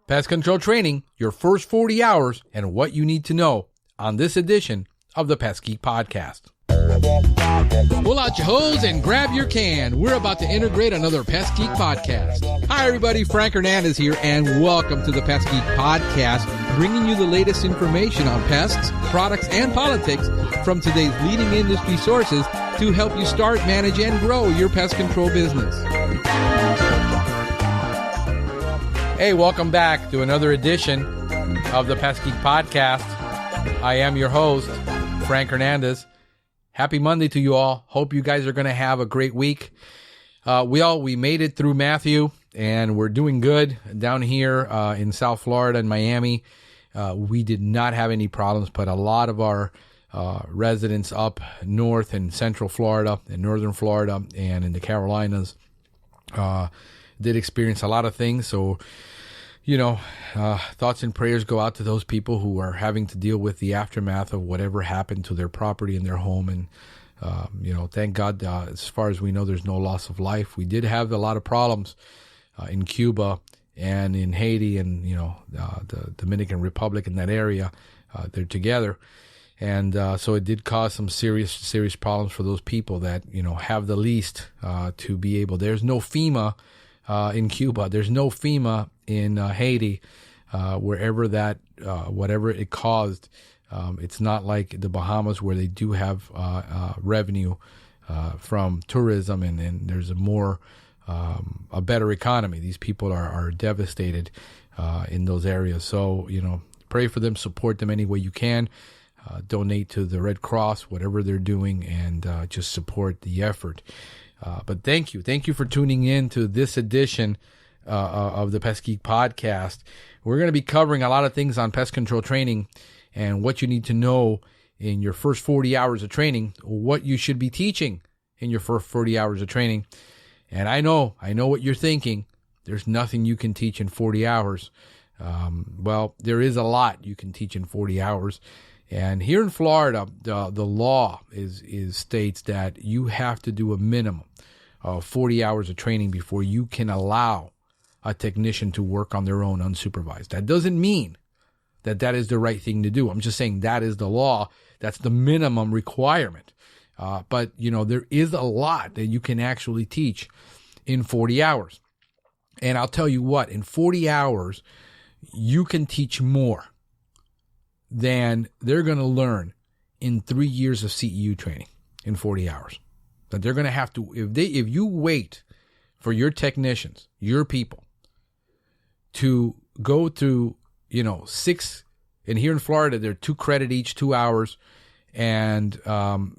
Pest Control Training, your first 40 hours, and what you need to know on this edition of the Pest Geek Podcast. Pull out your hose and grab your can. We're about to integrate another Pest Geek Podcast. Hi, everybody. Frank Hernandez here, and welcome to the Pest Geek Podcast, bringing you the latest information on pests, products, and politics from today's leading industry sources to help you start, manage, and grow your pest control business. Hey, welcome back to another edition of the Pest Geek Podcast. I am your host, Frank Hernandez. Happy Monday to you all. Hope you guys are going to have a great week. We made it through Matthew, and we're doing good down here in South Florida and Miami. We did not have any problems, but a lot of our residents up north in Central Florida and Northern Florida and in the Carolinas did experience a lot of things. So, thoughts and prayers go out to those people who are having to deal with the aftermath of whatever happened to their property and their home. And, thank God, as far as we know, there's no loss of life. We did have a lot of problems in Cuba and in Haiti and, the Dominican Republic in that area. They're together. And so it did cause some serious problems for those people that, have the least to be able. There's no FEMA in Cuba. There's no FEMA in Haiti, wherever that, whatever it caused. It's not like the Bahamas where they do have revenue from tourism and there's a better economy. These people are devastated in those areas. So, pray for them, support them any way you can. Donate to the Red Cross, whatever they're doing, and just support the effort. But thank you for tuning in to this edition of the Pest Geek Podcast. We're going to be covering a lot of things on pest control training and what you need to know in your first 40 hours of training, what you should be teaching in your first 40 hours of training. And I know what you're thinking. There's nothing you can teach in 40 hours. Well, there is a lot you can teach in 40 hours. And here in Florida, the law states that you have to do a minimum of 40 hours of training before you can allow a technician to work on their own unsupervised. That doesn't mean that is the right thing to do. I'm just saying that is the law. That's the minimum requirement. But, there is a lot that you can actually teach in 40 hours. And I'll tell you what, in 40 hours, you can teach more than they're going to learn in 3 years of CEU training in 40 hours. That they're going to have to, if you wait for your technicians, your people, to go through, 6, and here in Florida, they're 2 credit each, 2 hours, and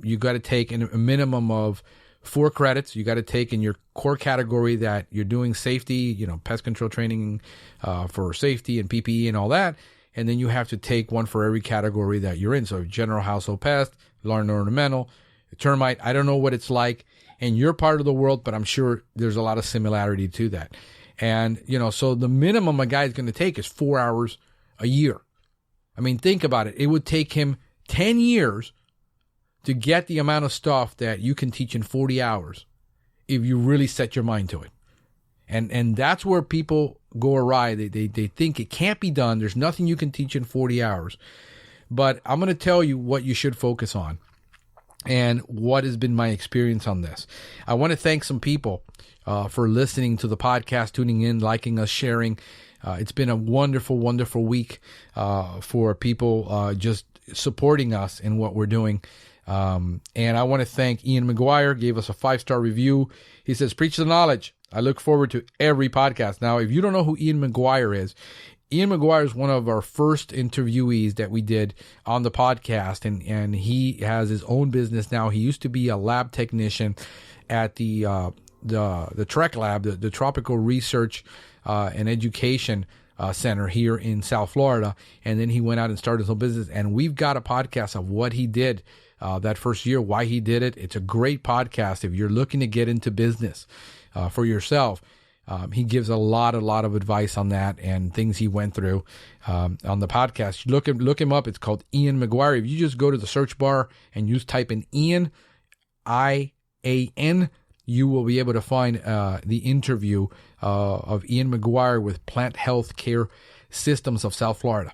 you got to take a minimum of 4 credits. You got to take in your core category that you're doing safety, pest control training for safety and PPE and all that. And then you have to take one for every category that you're in. So general household pest, lawn and ornamental, termite. I don't know what it's like in your part of the world, but I'm sure there's a lot of similarity to that. And, so the minimum a guy is going to take is 4 hours a year. I mean, think about it. It would take him 10 years to get the amount of stuff that you can teach in 40 hours if you really set your mind to it. And that's where people go awry. They think it can't be done. There's nothing you can teach in 40 hours. But I'm going to tell you what you should focus on and what has been my experience on this. I want to thank some people for listening to the podcast, tuning in, liking us, sharing. It's been a wonderful, wonderful week for people just supporting us in what we're doing. And I want to thank Ian McGuire, gave us a 5-star review. He says, preach the knowledge. I look forward to every podcast. Now, if you don't know who Ian McGuire is one of our first interviewees that we did on the podcast, and he has his own business now. He used to be a lab technician at the TREC lab, the Tropical Research and Education Center here in South Florida, and then he went out and started his own business. And we've got a podcast of what he did that first year, why he did it. It's a great podcast if you're looking to get into business for yourself. He gives a lot of advice on that and things he went through on the podcast. Look him up. It's called Ian McGuire. If you just go to the search bar and you type in Ian, I-A-N, you will be able to find the interview of Ian McGuire with Plant Health Care Systems of South Florida.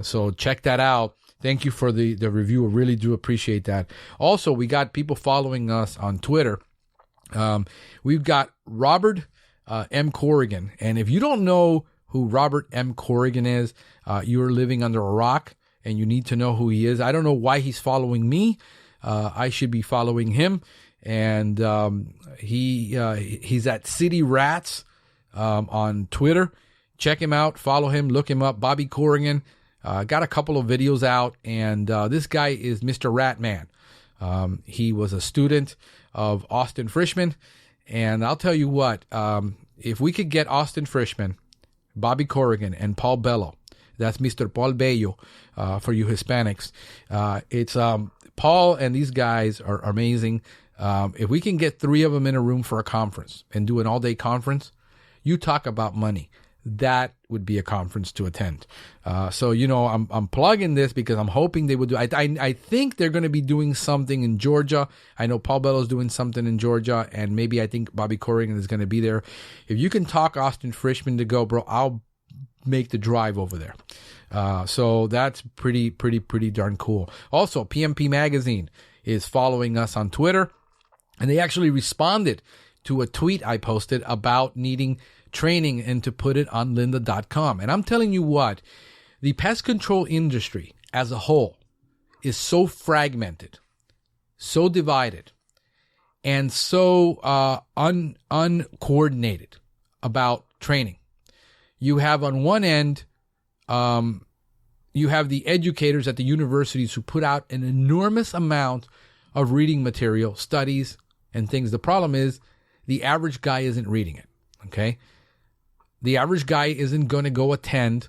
So check that out. Thank you for the review. I really do appreciate that. Also, we got people following us on Twitter. We've got Robert M. Corrigan. And if you don't know who Robert M. Corrigan is, you're living under a rock and you need to know who he is. I don't know why he's following me. I should be following him. And he's at City Rats on Twitter. Check him out. Follow him. Look him up. Bobby Corrigan. Got a couple of videos out. And this guy is Mr. Ratman. He was a student of Austin Frischman. And I'll tell you what, if we could get Austin Frischman, Bobby Corrigan, and Paul Bello, that's Mr. Paul Bello for you Hispanics. It's Paul and these guys are amazing. If we can get 3 of them in a room for a conference and do an all-day conference, you talk about money. That would be a conference to attend. So, I'm plugging this because I'm hoping they would do. I think they're going to be doing something in Georgia. I know Paul Bello's doing something in Georgia, and maybe I think Bobby Corrigan is going to be there. If you can talk Austin Frischman to go, bro, I'll make the drive over there. So that's pretty darn cool. Also, PMP Magazine is following us on Twitter, and they actually responded to a tweet I posted about needing training and to put it on lynda.com. And I'm telling you what, the pest control industry as a whole is so fragmented, so divided, and so uncoordinated about training. You have on one end, you have the educators at the universities who put out an enormous amount of reading material, studies, and things. The problem is the average guy isn't reading it, okay? The average guy isn't going to go attend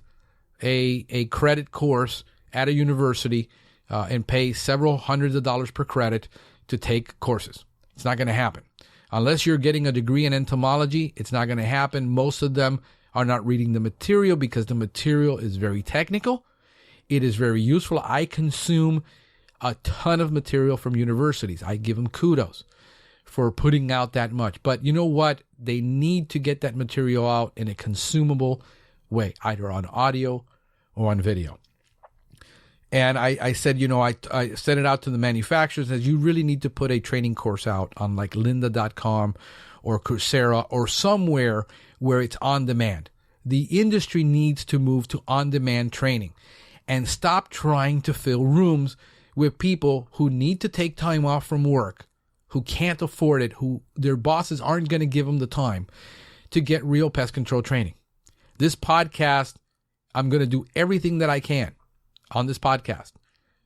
a credit course at a university and pay several hundreds of dollars per credit to take courses. It's not going to happen. Unless you're getting a degree in entomology, it's not going to happen. Most of them are not reading the material because the material is very technical. It is very useful. I consume a ton of material from universities. I give them kudos for putting out that much. But you know what? They need to get that material out in a consumable way, either on audio or on video. And I said, I sent it out to the manufacturers that you really need to put a training course out on like lynda.com or Coursera or somewhere where it's on demand. The industry needs to move to on-demand training and stop trying to fill rooms with people who need to take time off from work, who can't afford it, who their bosses aren't going to give them the time to get real pest control training. This podcast, I'm going to do everything that I can on this podcast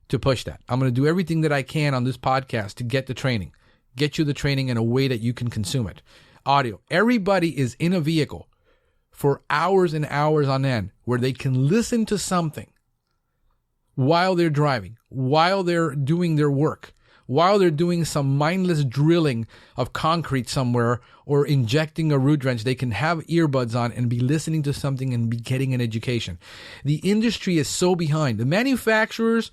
to push that. I'm going to do everything that I can on this podcast to get the training, get you the training in a way that you can consume it. Audio. Everybody is in a vehicle for hours and hours on end where they can listen to something while they're driving, while they're doing their work, while they're doing some mindless drilling of concrete somewhere or injecting a root wrench. They can have earbuds on and be listening to something and be getting an education. The industry is so behind. The manufacturers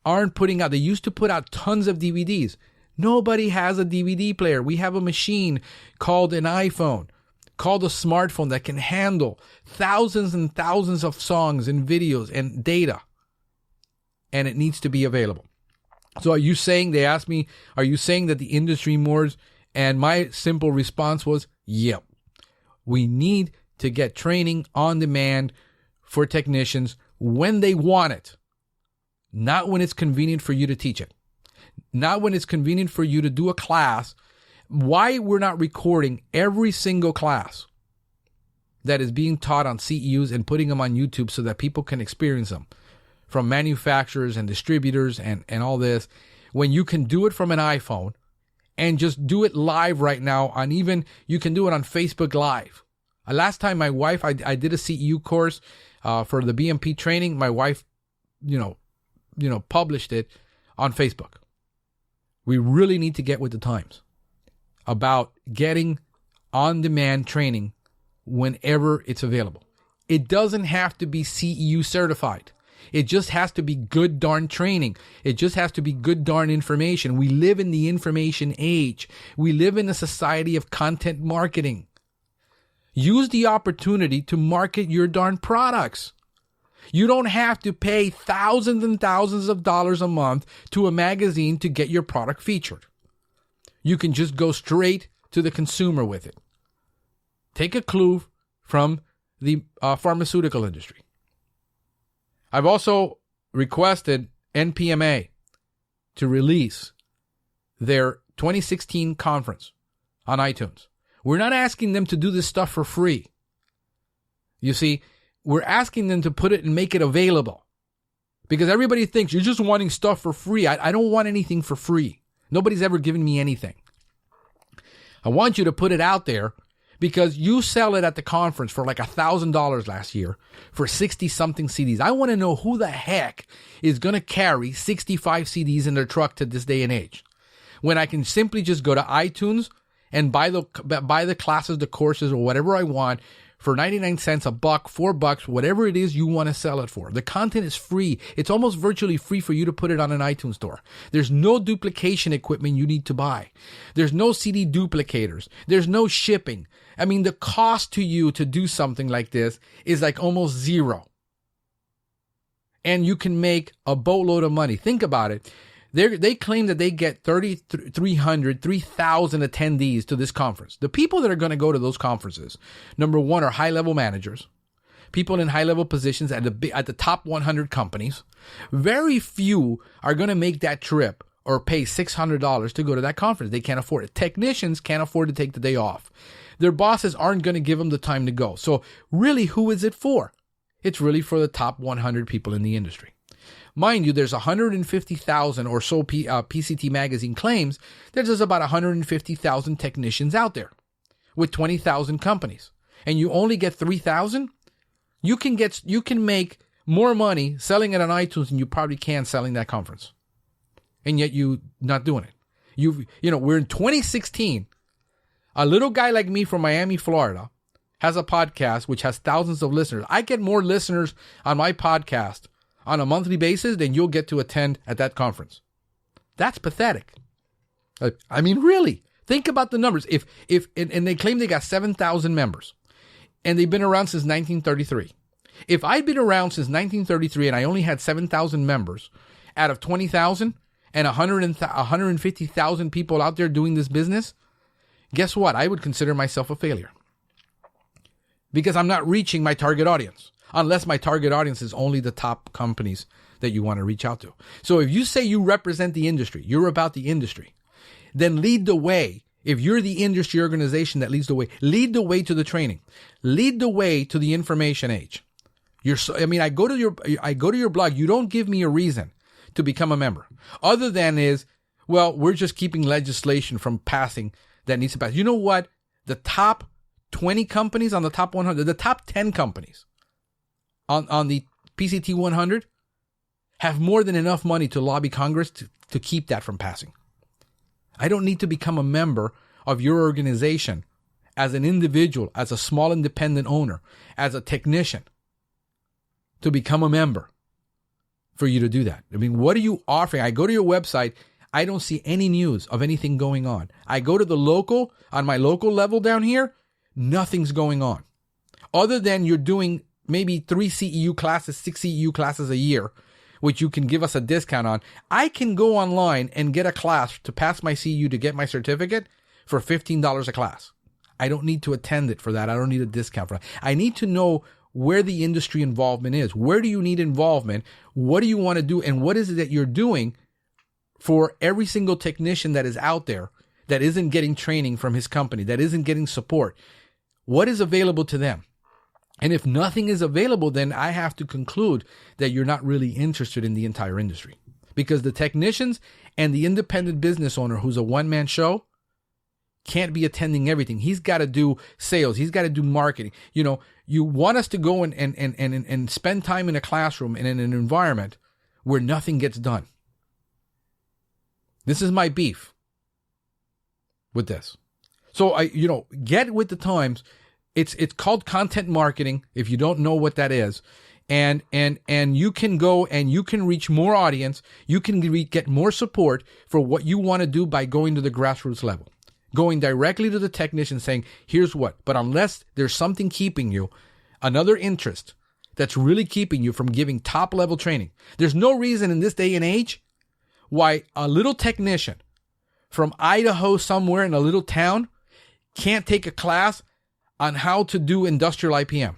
aren't putting out, they used to put out tons of DVDs. Nobody has a DVD player. We have a machine called an iPhone, called a smartphone that can handle thousands and thousands of songs and videos and data. And it needs to be available. So are you saying, they asked me, are you saying that the industry moors? And my simple response was, yep. We need to get training on demand for technicians when they want it. Not when it's convenient for you to teach it. Not when it's convenient for you to do a class. Why we're not recording every single class that is being taught on CEUs and putting them on YouTube so that people can experience them from manufacturers and distributors and all this, when you can do it from an iPhone and just do it live right now on even, you can do it on Facebook Live. Last time my wife, I did a CEU course for the BMP training. My wife, published it on Facebook. We really need to get with the times about getting on-demand training whenever it's available. It doesn't have to be CEU certified. It just has to be good darn training. It just has to be good darn information. We live in the information age. We live in a society of content marketing. Use the opportunity to market your darn products. You don't have to pay thousands and thousands of dollars a month to a magazine to get your product featured. You can just go straight to the consumer with it. Take a clue from the pharmaceutical industry. I've also requested NPMA to release their 2016 conference on iTunes. We're not asking them to do this stuff for free. You see, we're asking them to put it and make it available. Because everybody thinks you're just wanting stuff for free. I don't want anything for free. Nobody's ever given me anything. I want you to put it out there because you sell it at the conference for like $1,000 last year for 60-something CDs. I want to know who the heck is going to carry 65 CDs in their truck to this day and age. When I can simply just go to iTunes and buy the classes, the courses, or whatever I want for 99 cents, $1, $4, whatever it is you want to sell it for. The content is free. It's almost virtually free for you to put it on an iTunes store. There's no duplication equipment you need to buy. There's no CD duplicators. There's no shipping. I mean, the cost to you to do something like this is like almost zero. And you can make a boatload of money. Think about it. They claim that they get 3,000 attendees to this conference. The people that are going to go to those conferences, number one, are high-level managers, people in high-level positions at the top 100 companies. Very few are going to make that trip or pay $600 to go to that conference. They can't afford it. Technicians can't afford to take the day off. Their bosses aren't going to give them the time to go. So really, who is it for? It's really for the top 100 people in the industry. Mind you, there's 150,000 or so PCT magazine claims that there's about 150,000 technicians out there with 20,000 companies. And you only get 3,000? You can make more money selling it on iTunes than you probably can selling that conference. And yet you not doing it. We're in 2016. A little guy like me from Miami, Florida, has a podcast which has thousands of listeners. I get more listeners on my podcast on a monthly basis than you'll get to attend at that conference. That's pathetic. I mean, really, think about the numbers. If they claim they got 7,000 members and they've been around since 1933. If I'd been around since 1933 and I only had 7,000 members out of 20,000 and 150,000 people out there doing this business, guess what? I would consider myself a failure because I'm not reaching my target audience. Unless my target audience is only the top companies that you want to reach out to. So if you say you represent the industry, you're about the industry, then lead the way. If you're the industry organization that leads the way, lead the way to the training. Lead the way to the information age. I go to your blog. You don't give me a reason to become a member other than we're just keeping legislation from passing that needs to pass. You know what? The top 20 companies on the top 100, the top 10 companies on the PCT 100 have more than enough money to lobby Congress to keep that from passing. I don't need to become a member of your organization as an individual, as a small independent owner, as a technician to become a member for you to do that. I mean, what are you offering? I go to your website. I don't see any news of anything going on. I go to on my local level down here, nothing's going on. Other than you're doing maybe 3 CEU classes, 6 CEU classes a year, which you can give us a discount on. I can go online and get a class to pass my CEU to get my certificate for $15 a class. I don't need to attend it for that. I don't need a discount for that. I need to know where the industry involvement is. Where do you need involvement? What do you want to do? And what is it that you're doing for every single technician that is out there that isn't getting training from his company, that isn't getting support? What is available to them? And if nothing is available, then I have to conclude that you're not really interested in the entire industry. Because the technicians and the independent business owner who's a one-man show can't be attending everything. He's got to do sales. He's got to do marketing. You want us to go and spend time in a classroom and in an environment where nothing gets done. This is my beef with this. So get with the times. It's called content marketing. If you don't know what that is, and you can go and you can reach more audience. You can get more support for what you want to do by going to the grassroots level. going directly to the technician saying, here's what. But unless there's something keeping you, another interest that's really keeping you from giving top level training, there's no reason in this day and age why a little technician from Idaho somewhere in a little town can't take a class on how to do industrial IPM,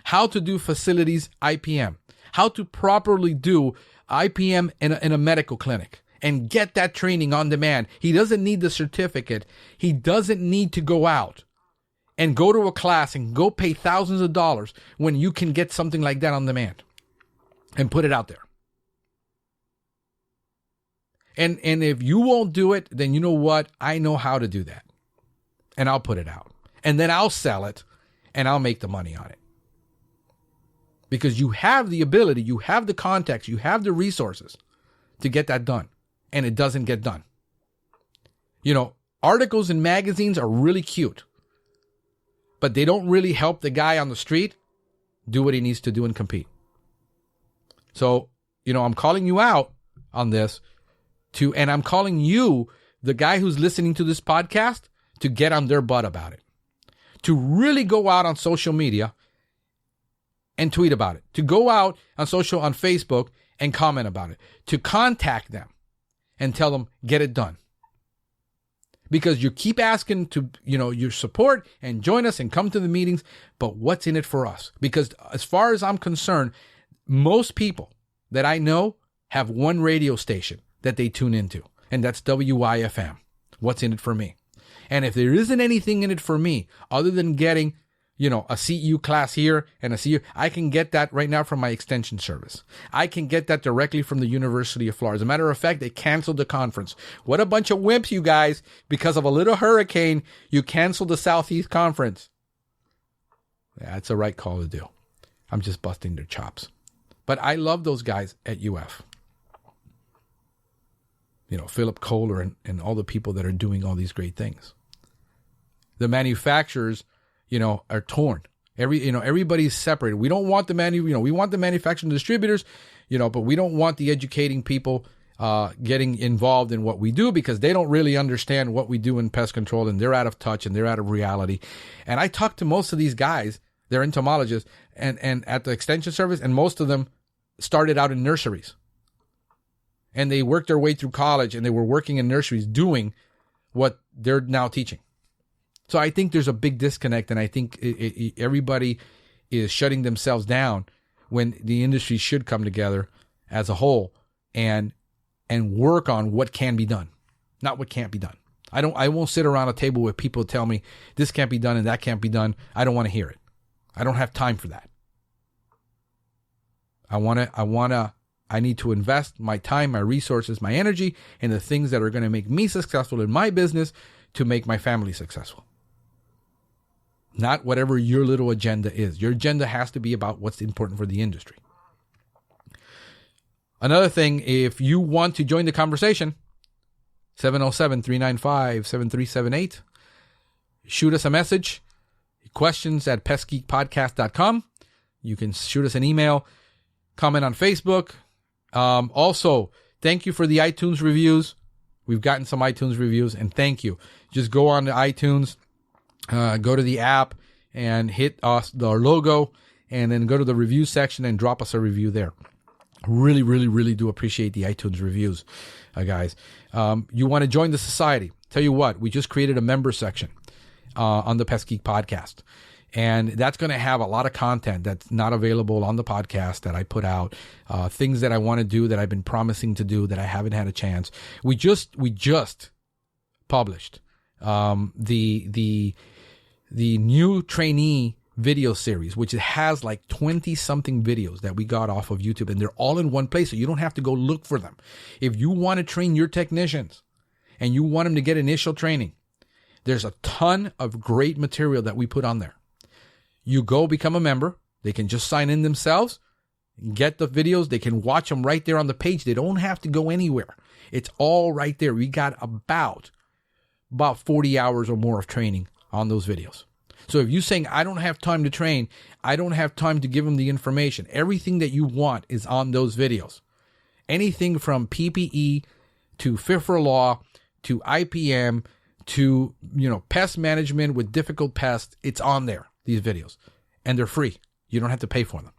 how to do facilities IPM, how to properly do IPM in a medical clinic, and get that training on demand. He doesn't need the certificate. He doesn't need to go out and go to a class and go pay thousands of dollars when you can get something like that on demand and put it out there. And if you won't do it, then you know what? I know how to do that. And I'll put it out. And then I'll sell it and I'll make the money on it. Because you have the ability, you have the contacts, you have the resources to get that done. And it doesn't get done. You know, articles in magazines are really cute, but they don't really help the guy on the street do what he needs to do and compete. So, you know, I'm calling you out on this and I'm calling you, the guy who's listening to this podcast, to get on their butt about it. To really go out on social media and tweet about it. To go out on Facebook and comment about it. To contact them and tell them, get it done. Because you keep asking to, you know, your support and join us and come to the meetings, but what's in it for us? Because as far as I'm concerned, most people that I know have one radio station that they tune into, and that's WYFM. What's in it for me? And if there isn't anything in it for me other than getting, you know, a CEU class here and a CEU, I can get that right now from my extension service. I can get that directly from the University of Florida. As a matter of fact, they canceled the conference. What a bunch of wimps, you guys. Because of a little hurricane, you canceled the Southeast Conference. That's the right call to do. I'm just busting their chops. But I love those guys at UF. You know, Philip Kohler and all the people that are doing all these great things. The manufacturers, you know, are torn. Everybody's separated. We don't want we want the manufacturing distributors, you know, but we don't want the educating people getting involved in what we do because they don't really understand what we do in pest control and they're out of touch and they're out of reality. And I talk to most of these guys, they're entomologists and at the extension service, and most of them started out in nurseries. And they worked their way through college and they were working in nurseries doing what they're now teaching. So I think there's a big disconnect, and I think everybody is shutting themselves down when the industry should come together as a whole and work on what can be done, not what can't be done. I won't sit around a table with people who tell me this can't be done and that can't be done. I don't want to hear it. I don't have time for that. I need to invest my time, my resources, my energy in the things that are going to make me successful in my business to make my family successful. Not whatever your little agenda is. Your agenda has to be about what's important for the industry. Another thing, if you want to join the conversation, 707-395-7378. Shoot us a message. Questions at pestgeekpodcast.com. You can shoot us an email. Comment on Facebook. Also, thank you for the iTunes reviews. We've gotten some iTunes reviews, and thank you. Just go on to iTunes, go to the app, and hit our logo, and then go to the review section and drop us a review there. Really, really, really do appreciate the iTunes reviews, guys. You want to join the society? Tell you what, we just created a member section on the Pest Geek podcast. And that's going to have a lot of content that's not available on the podcast that I put out. Things that I want to do that I've been promising to do that I haven't had a chance. We just published the new trainee video series, which has like 20 something videos that we got off of YouTube, and they're all in one place, so you don't have to go look for them. If you want to train your technicians and you want them to get initial training, there's a ton of great material that we put on there. You go become a member. They can just sign in themselves, get the videos. They can watch them right there on the page. They don't have to go anywhere. It's all right there. We got about 40 hours or more of training on those videos. So if you're saying, I don't have time to train, I don't have time to give them the information, everything that you want is on those videos. Anything from PPE to FIFRA law to IPM to, pest management with difficult pests, it's on there, these videos, and they're free. You don't have to pay for them.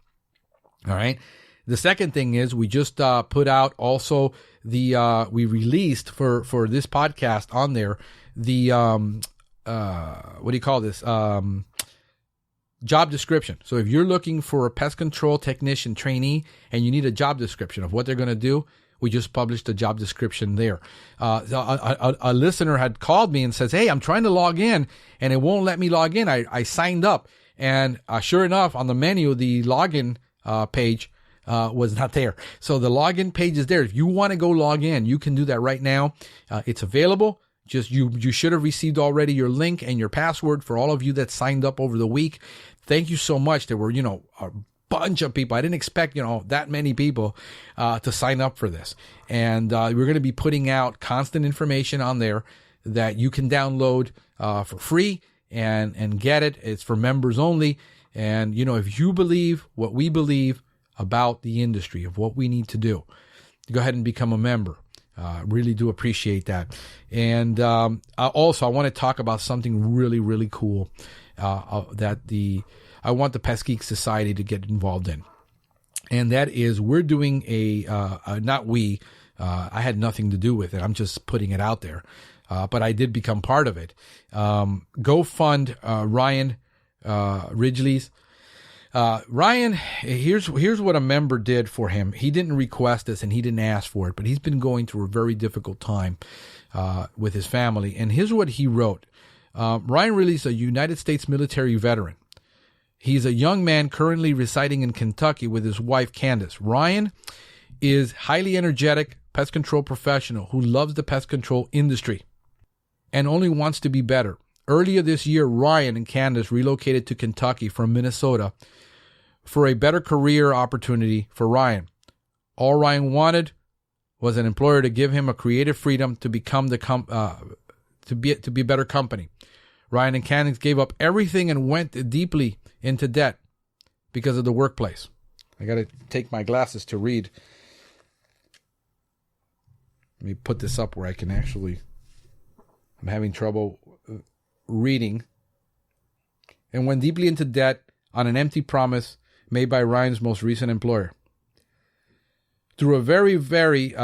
All right. The second thing is we just put out also we released for this podcast on there the what do you call this? Job description. So if you're looking for a pest control technician trainee and you need a job description of what they're going to do, we just published a job description there. A listener had called me and says, hey, I'm trying to log in and it won't let me log in. I signed up and sure enough, on the menu, the login page was not there. So the login page is there. If you want to go log in, you can do that right now. It's available. Just you should have received already your link and your password for all of you that signed up over the week. Thank you so much. There were, a bunch of people. I didn't expect, that many people to sign up for this. And we're going to be putting out constant information on there that you can download for free and get it. It's for members only. And, if you believe what we believe about the industry, of what we need to do, go ahead and become a member. Really do appreciate that. And also, I want to talk about something really, really cool that I want the Pest Geek Society to get involved in. And that is, we're doing not we, I had nothing to do with it. I'm just putting it out there. But I did become part of it. Go fund Ryan Ridgely's. Ryan, here's what a member did for him. He didn't request this and he didn't ask for it, but he's been going through a very difficult time with his family. And here's what he wrote. Ryan Ridgely is a United States military veteran. He's a young man currently residing in Kentucky with his wife, Candace. Ryan is highly energetic pest control professional who loves the pest control industry and only wants to be better. Earlier this year, Ryan and Candace relocated to Kentucky from Minnesota for a better career opportunity for Ryan. All Ryan wanted was an employer to give him a creative freedom to become to be a better company. Ryan and Candace gave up everything and went deeply into debt because of the workplace. I got to take my glasses to read. Let me put this up where I can actually. I'm having trouble reading. And went deeply into debt on an empty promise made by Ryan's most recent employer. Through a very, very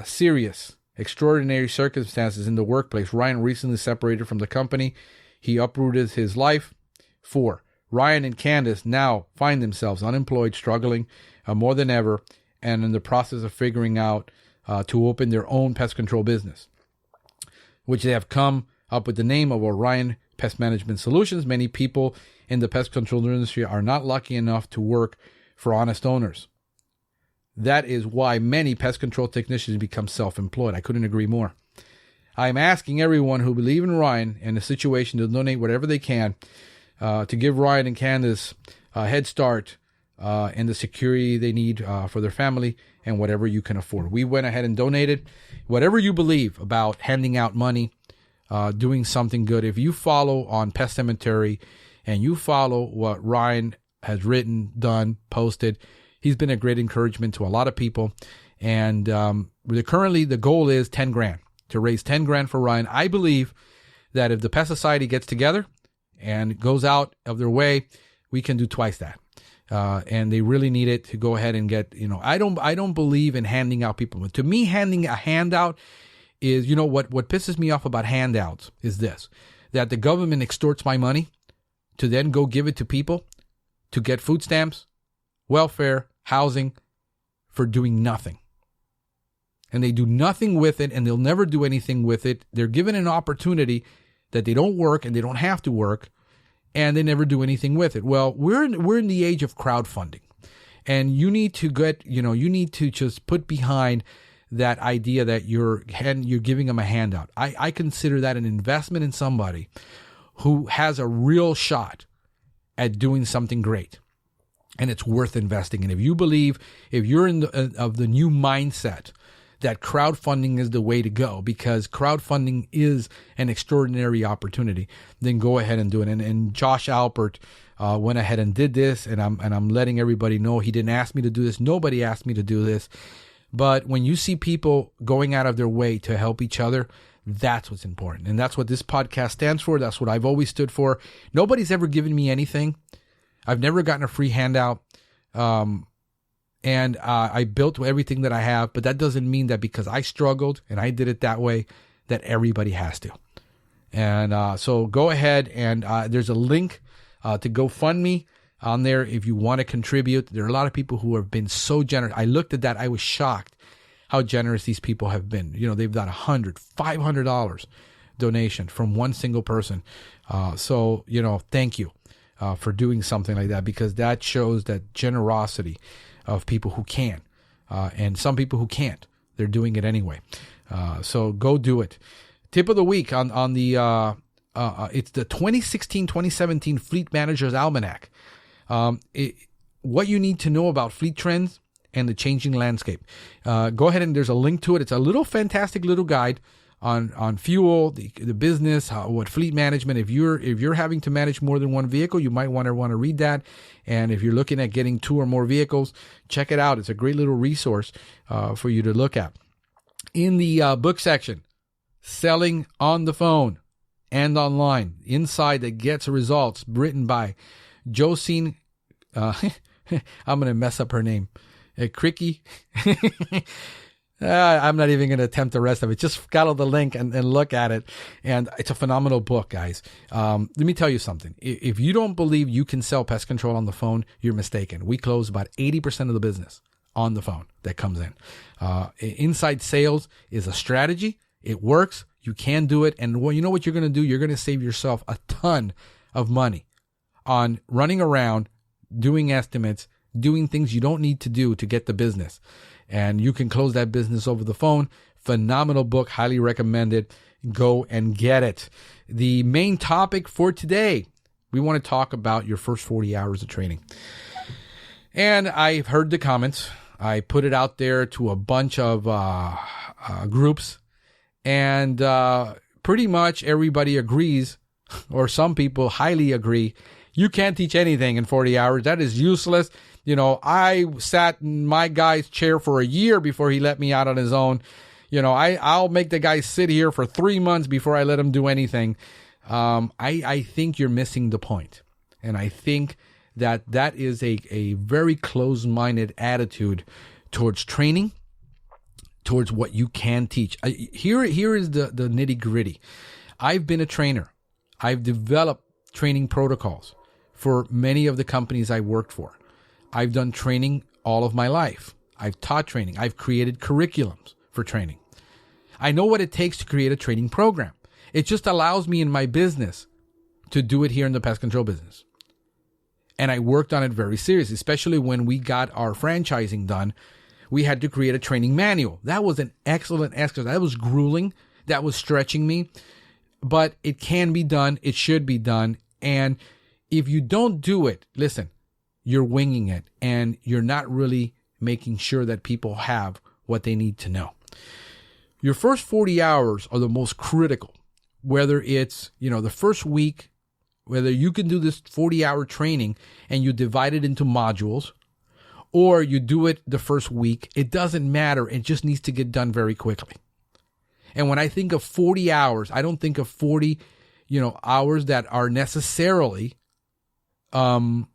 serious, extraordinary circumstances in the workplace, Ryan recently separated from the company. He uprooted his life. 4. Ryan and Candace now find themselves unemployed, struggling more than ever, and in the process of figuring out to open their own pest control business, which they have come up with the name of Orion Pest Management Solutions. Many people in the pest control industry are not lucky enough to work for honest owners. That is why many pest control technicians become self-employed. I couldn't agree more. I am asking everyone who believes in Ryan and the situation to donate whatever they can to give Ryan and Candace a head start and the security they need for their family and whatever you can afford. We went ahead and donated. Whatever you believe about handing out money, doing something good. If you follow on Pest Cemetery and you follow what Ryan has written, done, posted, he's been a great encouragement to a lot of people. And currently the goal is 10 grand to raise 10 grand for Ryan. I believe that if the Pest Society gets together and goes out of their way, we can do twice that. And they really need it to go ahead and get, I don't believe in handing out people. But to me, handing a handout is, what pisses me off about handouts is this, that the government extorts my money to then go give it to people to get food stamps, welfare, housing for doing nothing. And they do nothing with it, and they'll never do anything with it. They're given an opportunity that they don't work and they don't have to work, and they never do anything with it. Well, we're in the age of crowdfunding, and you need to you need to just put behind that idea that you're giving them a handout. I consider that an investment in somebody who has a real shot at doing something great, and it's worth investing in. If you're of the new mindset that crowdfunding is the way to go, because crowdfunding is an extraordinary opportunity, then go ahead and do it. And Josh Alpert went ahead and did this, and I'm letting everybody know he didn't ask me to do this. Nobody asked me to do this. But when you see people going out of their way to help each other, That's what's important. And that's what this podcast stands for. That's what I've always stood for. Nobody's ever given me anything. I've never gotten a free handout. And I built everything that I have, but that doesn't mean that because I struggled and I did it that way, that everybody has to. And so go ahead and there's a link to GoFundMe on there if you want to contribute. There are a lot of people who have been so generous. I looked at that. I was shocked how generous these people have been. You know, they've done $100, $500 donation from one single person. So, you know, thank you for doing something like that, because that shows that generosity of people who can, and some people who can't, they're doing it anyway. So go do it. Tip of the week on the, it's the 2016-2017 Fleet Manager's Almanac. What you need to know about fleet trends and the changing landscape. Go ahead and there's a link to it. It's a little fantastic little guide on fuel, the business, what fleet management. If you're having to manage more than one vehicle, you might want to read that. And if you're looking at getting 2 or more vehicles, check it out. It's a great little resource for you to look at. In the book section, Selling on the Phone and Online, Inside That Gets Results, written by Josine, I'm going to mess up her name, Cricky. I'm not even going to attempt the rest of it. Just follow the link and look at it. And it's a phenomenal book, guys. Let me tell you something. If you don't believe you can sell pest control on the phone, you're mistaken. We close about 80% of the business on the phone that comes in. Inside sales is a strategy. It works. You can do it. And you know what you're going to do? You're going to save yourself a ton of money on running around, doing estimates, doing things you don't need to do to get the business. And you can close that business over the phone. Phenomenal book. Highly recommended. Go and get it. The main topic for today, we want to talk about your first 40 hours of training. And I've heard the comments. I put it out there to a bunch of groups. And pretty much everybody agrees, or some people highly agree, you can't teach anything in 40 hours. That is useless. You know, I sat in my guy's chair for a year before he let me out on his own. You know, I'll make the guy sit here for 3 months before I let him do anything. I think you're missing the point. And I think that is a very closed-minded attitude towards training, towards what you can teach. Here is the nitty-gritty. I've been a trainer. I've developed training protocols for many of the companies I worked for. I've done training all of my life. I've taught training. I've created curriculums for training. I know what it takes to create a training program. It just allows me in my business to do it here in the pest control business. And I worked on it very seriously, especially when we got our franchising done. We had to create a training manual. That was an excellent exercise. That was grueling. That was stretching me. But it can be done. It should be done. And if you don't do it, listen, you're winging it. And you're not really making sure that people have what they need to know. Your first 40 hours are the most critical. Whether it's, the first week, whether you can do this 40-hour training and you divide it into modules, or you do it the first week, it doesn't matter. It just needs to get done very quickly. And when I think of 40 hours, I don't think of 40, hours that are necessarily in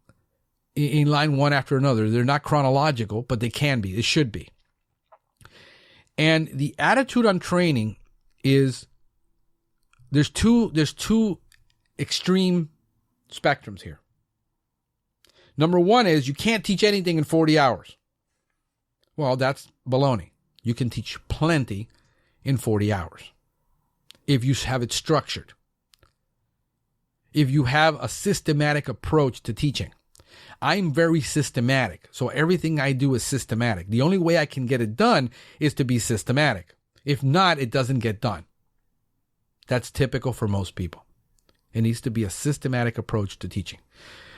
line one after another. They're not chronological, but they can be. It should be. And the attitude on training is there's two extreme spectrums here. Number one is you can't teach anything in 40 hours. Well, that's baloney. You can teach plenty in 40 hours if you have it structured. If you have a systematic approach to teaching. I'm very systematic, so everything I do is systematic. The only way I can get it done is to be systematic. If not, it doesn't get done. That's typical for most people. It needs to be a systematic approach to teaching.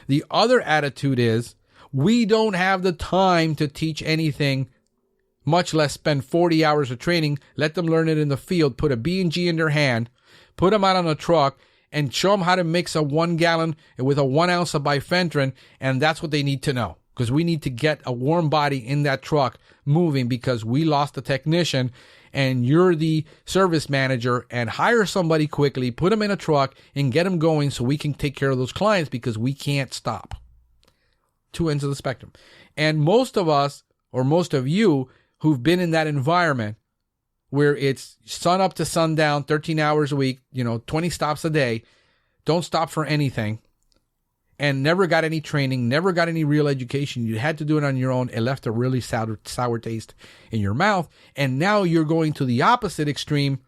The other attitude is, we don't have the time to teach anything, much less spend 40 hours of training, let them learn it in the field, put a B&G in their hand, put them out on a truck, and show them how to mix a 1 gallon with a 1 ounce of bifenthrin, and that's what they need to know. because we need to get a warm body in that truck moving because we lost a technician, and you're the service manager, and hire somebody quickly, put them in a truck and get them going so we can take care of those clients because we can't stop. Two ends of the spectrum. And most of us, or most of you who've been in that environment where it's sun up to sundown, 13 hours a week, 20 stops a day, don't stop for anything, and never got any training, never got any real education. You had to do it on your own. It left a really sour taste in your mouth. And now you're going to the opposite extreme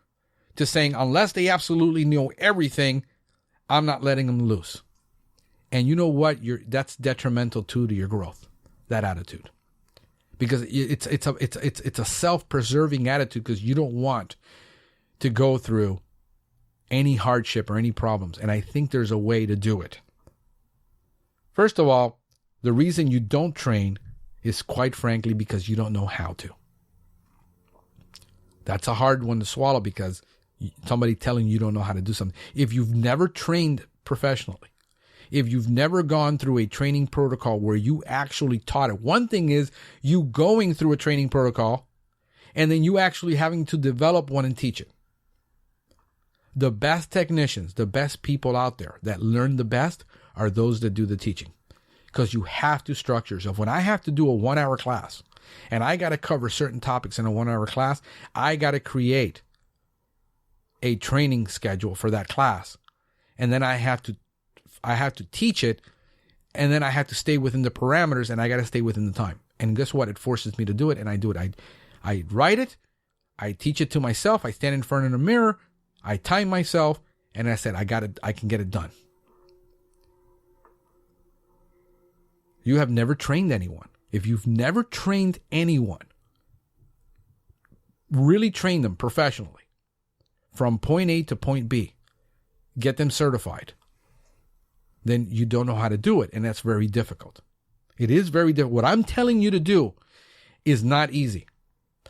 to saying, unless they absolutely know everything, I'm not letting them loose. And you know what? That's detrimental to your growth, that attitude. Because it's a self-preserving attitude, because you don't want to go through any hardship or any problems. And I think there's a way to do it. First of all, the reason you don't train is, quite frankly, because you don't know how to. That's a hard one to swallow, because somebody telling you don't know how to do something. If you've never trained professionally, if you've never gone through a training protocol where you actually taught it, one thing is you going through a training protocol and then you actually having to develop one and teach it. The best technicians, the best people out there that learn the best are those that do the teaching, because you have to structure yourself. When I have to do a 1-hour class and I got to cover certain topics in a 1-hour class, I got to create a training schedule for that class. And then I have to teach it, and then I have to stay within the parameters, and I got to stay within the time. And guess what? It forces me to do it, and I do it. I write it, I teach it to myself, I stand in front of the mirror, I time myself, and I said, I can get it done. You have never trained anyone. If you've never trained anyone, really train them professionally from point A to point B, get them certified, then you don't know how to do it. And that's very difficult. It is very difficult. What I'm telling you to do is not easy.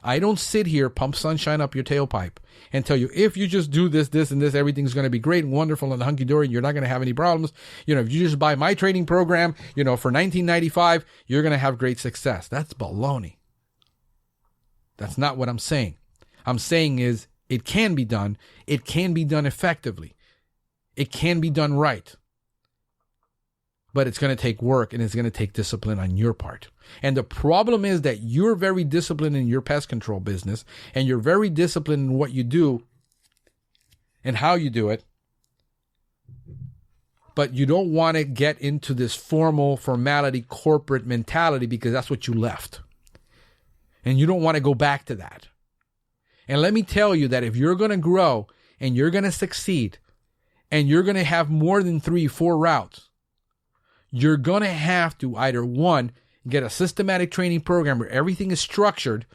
I don't sit here, pump sunshine up your tailpipe, and tell you, if you just do this, this, and this, everything's going to be great and wonderful and hunky-dory, and you're not going to have any problems. If you just buy my training program, for $19.95, you're going to have great success. That's baloney. That's not what I'm saying. I'm saying is, it can be done. It can be done effectively. It can be done right. But it's going to take work, and it's going to take discipline on your part. And the problem is that you're very disciplined in your pest control business, and you're very disciplined in what you do and how you do it. But you don't want to get into this formality, corporate mentality, because that's what you left. And you don't want to go back to that. And let me tell you that if you're going to grow and you're going to succeed and you're going to have more than 3-4 routes, you're going to have to either, one, get a systematic training program where everything is structured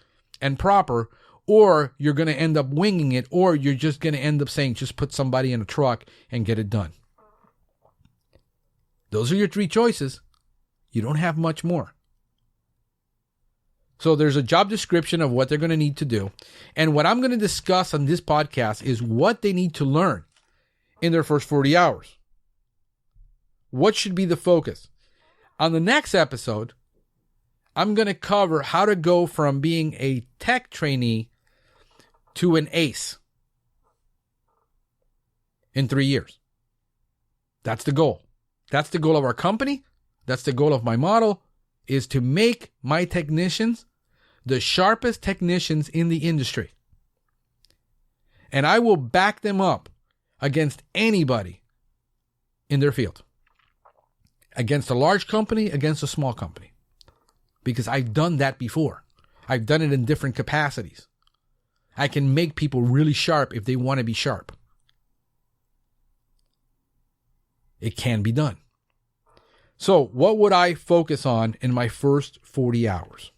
and proper, or you're going to end up winging it, or you're just going to end up saying, just put somebody in a truck and get it done. Those are your 3 choices. You don't have much more. So there's a job description of what they're going to need to do. And what I'm going to discuss on this podcast is what they need to learn in their first 40 hours. What should be the focus? On the next episode, I'm going to cover how to go from being a tech trainee to an ace in 3 years. That's the goal. That's the goal of our company. That's the goal of my model, is to make my technicians the sharpest technicians in the industry. And I will back them up against anybody in their field. Against a large company, against a small company. Because I've done that before. I've done it in different capacities. I can make people really sharp if they want to be sharp. It can be done. So what would I focus on in my first 40 hours?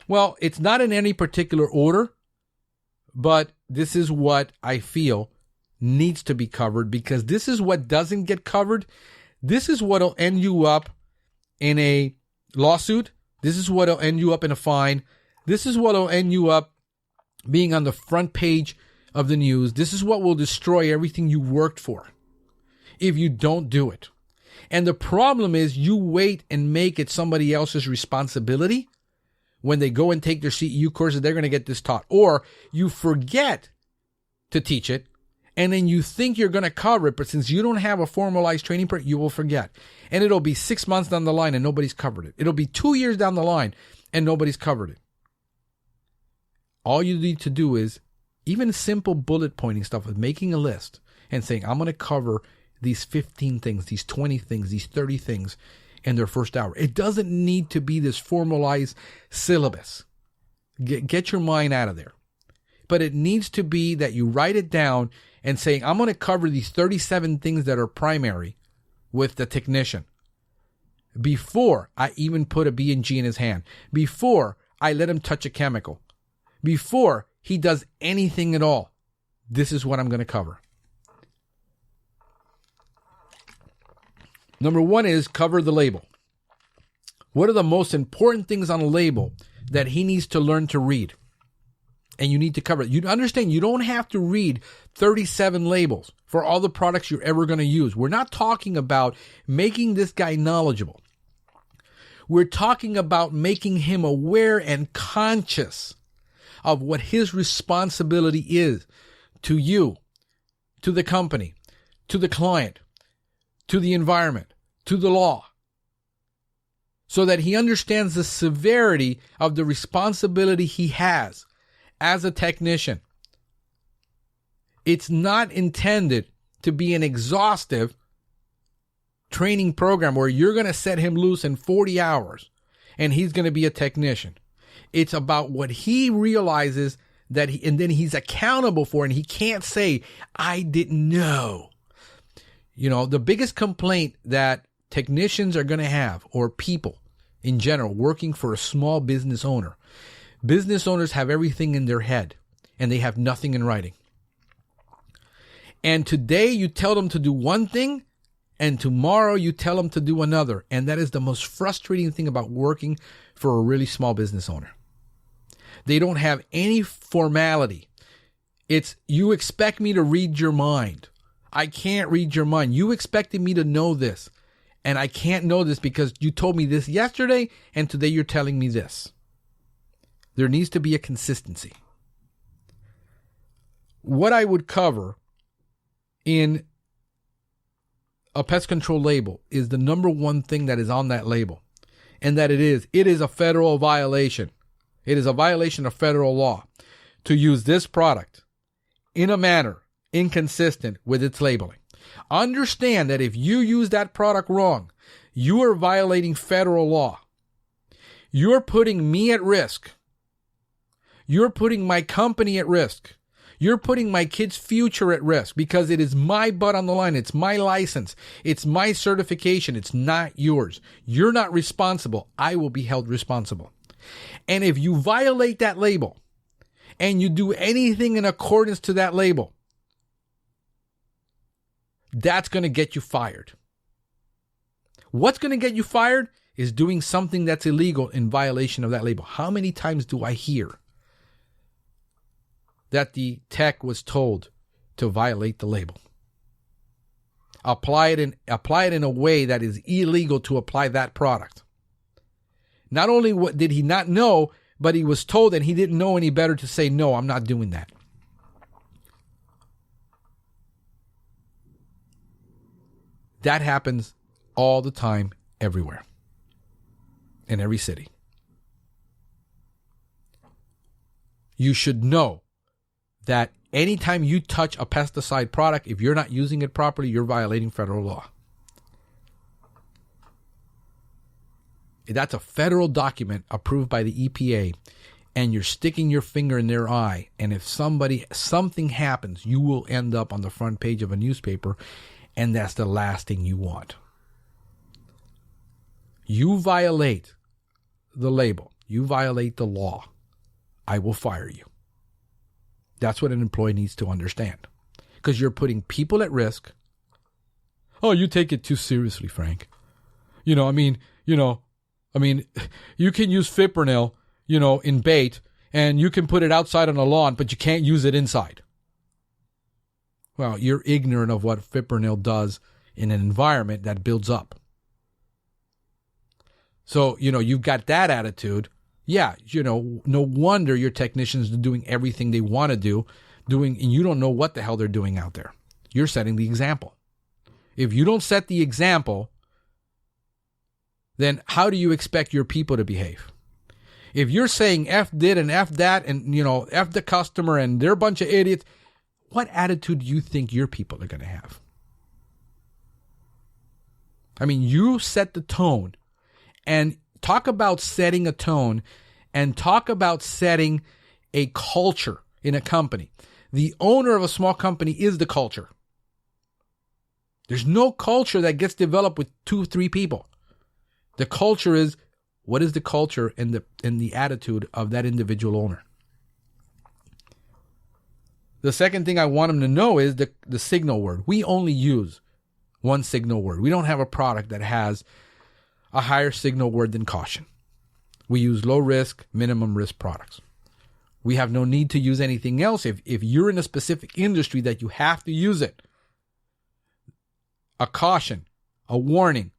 Well, it's not in any particular order, but this is what I feel needs to be covered, because this is what doesn't get covered. This is what will end you up in a lawsuit. This is what will end you up in a fine. This is what will end you up being on the front page of the news. This is what will destroy everything you worked for if you don't do it. And the problem is you wait and make it somebody else's responsibility. When they go and take their CEU courses, they're going to get this taught. Or you forget to teach it, and then you think you're going to cover it, but since you don't have a formalized training program, you will forget. And it'll be 6 months down the line and nobody's covered it. It'll be 2 years down the line and nobody's covered it. All you need to do is even simple bullet pointing stuff with making a list and saying, I'm going to cover these 15 things, these 20 things, these 30 things in their first hour. It doesn't need to be this formalized syllabus. Get your mind out of there. But it needs to be that you write it down and say, I'm going to cover these 37 things that are primary with the technician before I even put a B&G in his hand, before I let him touch a chemical, before he does anything at all. This is what I'm going to cover. Number one is cover the label. What are the most important things on a label that he needs to learn to read? And you need to cover it. You understand, you don't have to read 37 labels for all the products you're ever going to use. We're not talking about making this guy knowledgeable. We're talking about making him aware and conscious of what his responsibility is to you, to the company, to the client, to the environment, to the law, so that he understands the severity of the responsibility he has as a technician. It's not intended to be an exhaustive training program where you're going to set him loose in 40 hours and he's going to be a technician. It's about what he realizes that and then he's accountable for, and he can't say, I didn't know. You know, the biggest complaint that technicians are going to have, or people in general working for a small business owner, business owners have everything in their head and they have nothing in writing. And today you tell them to do one thing and tomorrow you tell them to do another. And that is the most frustrating thing about working for a really small business owner. They don't have any formality. It's, you expect me to read your mind. I can't read your mind. You expected me to know this, and I can't know this because you told me this yesterday, and today you're telling me this. There needs to be a consistency. What I would cover in a pest control label is the number one thing that is on that label, and that it is a federal violation. It is a violation of federal law to use this product in a manner inconsistent with its labeling. Understand that if you use that product wrong, you are violating federal law. You're putting me at risk. You're putting my company at risk. You're putting my kid's future at risk because it is my butt on the line. It's my license. It's my certification. It's not yours. You're not responsible. I will be held responsible. And if you violate that label and you do anything in accordance to that label, that's going to get you fired. What's going to get you fired is doing something that's illegal in violation of that label. How many times do I hear that the tech was told to violate the label? Apply it in a way that is illegal to apply that product. Not only did he not know, but he was told, and he didn't know any better to say, no, I'm not doing that. That happens all the time, everywhere, in every city. You should know that anytime you touch a pesticide product, if you're not using it properly, you're violating federal law. That's a federal document approved by the EPA, and you're sticking your finger in their eye. And if something happens, you will end up on the front page of a newspaper, and that's the last thing you want. You violate the label. You violate the law. I will fire you. That's what an employee needs to understand. Because you're putting people at risk. Oh, you take it too seriously, Frank. You can use fipronil, in bait, and you can put it outside on a lawn, but you can't use it inside. Well, you're ignorant of what fipronil does in an environment that builds up. So, you've got that attitude. Yeah, no wonder your technicians are doing everything they want to do, and you don't know what the hell they're doing out there. You're setting the example. If you don't set the example, then how do you expect your people to behave? If you're saying F did and F that and, F the customer and they're a bunch of idiots, what attitude do you think your people are going to have? I mean, you set the tone. And talk about setting a tone and talk about setting a culture in a company. The owner of a small company is the culture. There's no culture that gets developed with 2-3 people. The culture is, what is the culture and the attitude of that individual owner? The second thing I want them to know is the signal word. We only use one signal word. We don't have a product that has a higher signal word than caution. We use low risk, minimum risk products. We have no need to use anything else. If you're in a specific industry that you have to use it, a caution, a warning,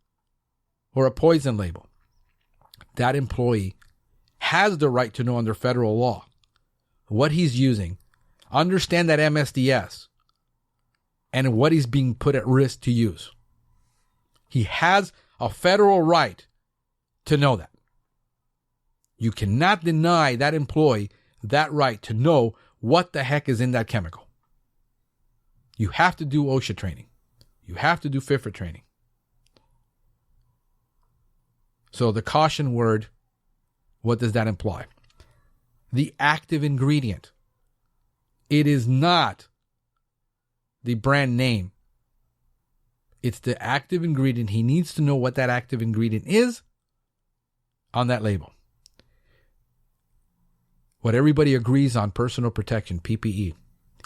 or a poison label, that employee has the right to know under federal law what he's using, understand that MSDS, and what he's being put at risk to use. He has a federal right to know that. You cannot deny that employee that right to know what the heck is in that chemical. You have to do OSHA training. You have to do FIFRA training. So the caution word, what does that imply? The active ingredient. It is not the brand name. It's the active ingredient. He needs to know what that active ingredient is on that label. What everybody agrees on, personal protection, PPE.